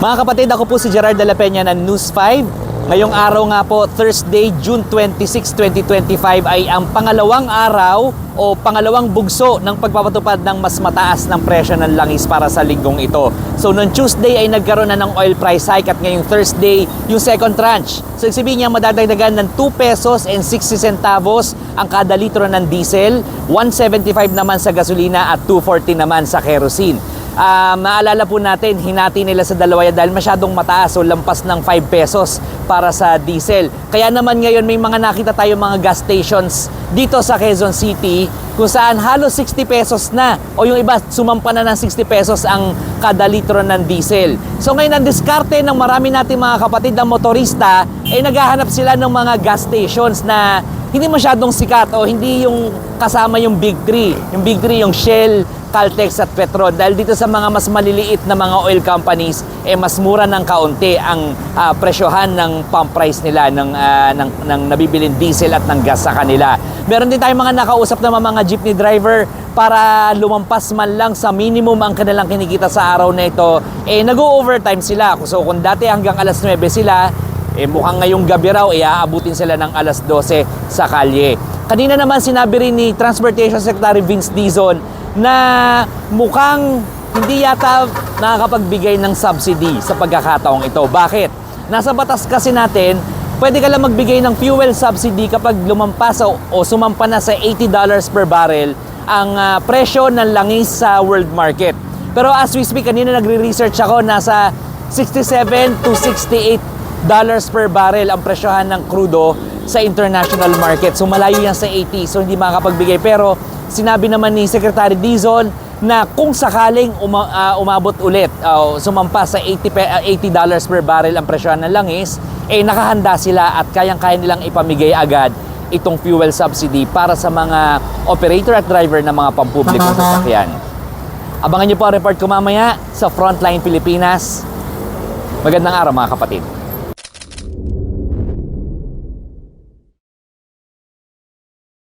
Mga kapatid, ako po si Gerard de la Peña ng News 5. Ngayong araw nga po, Thursday, June 26, 2025 ay ang pangalawang araw o pangalawang bugso ng pagpapatupad ng mas mataas ng presyo ng langis para sa linggong ito. So noong Tuesday ay nagkaroon na ng oil price hike at ngayong Thursday yung second tranche. So sabihin niya madadagdagan ng 2 pesos and 60 centavos ang kada litro ng diesel, 175 naman sa gasolina at 240 naman sa kerosene. Naalala po natin, hinati nila sa dalawa yan dahil masyadong mataas o lampas ng 5 pesos para sa diesel. Kaya naman ngayon may mga nakita tayo mga gas stations dito sa Quezon City kung saan halos 60 pesos na o yung iba sumampa na ng 60 pesos ang kada litro ng diesel. So ngayon ang diskarte ng marami nating mga kapatid na motorista ay naghahanap sila ng mga gas stations na hindi masyadong sikat o hindi yung kasama yung Big 3. Yung Big 3 yung Shell, Caltex at Petron. Dahil dito sa mga mas maliliit na mga oil companies, mas mura ng kaunti ang presyohan ng pump price nila ng nabibilin diesel at ng gas sa kanila. Meron din tayong mga nakausap na mga jeepney driver para lumampas man lang sa minimum ang kanilang kinikita sa araw na ito. Nag-o-overtime sila. So kung dati hanggang alas 9 sila, mukhang ngayong gabi raw, aabutin sila ng alas 12 sa kalye. Kanina naman sinabi rin ni Transportation Secretary Vince Dizon na mukhang hindi yata nakakapagbigay ng subsidy sa pagkakataong ito. Bakit? Nasa batas kasi natin, pwede ka lang magbigay ng fuel subsidy kapag lumampas o sumampa na sa $80 per barrel ang presyo ng langis sa world market. Pero as we speak, kanina nagre-research ako, nasa $67 to $68 per barrel ang presyohan ng crudo sa international market. So malayo yan sa 80, so hindi makakapagbigay. Pero sinabi naman ni Secretary Dizon na kung sakaling umabot ulit, sumampa sa $80 per barrel ang presyohan ng langis, nakahanda sila at kayang-kaya nilang ipamigay agad itong fuel subsidy para sa mga operator at driver ng mga pampublikong sasakyan. Abangan niyo po ang report ko mamaya sa Frontline Pilipinas. Magandang araw mga kapatid.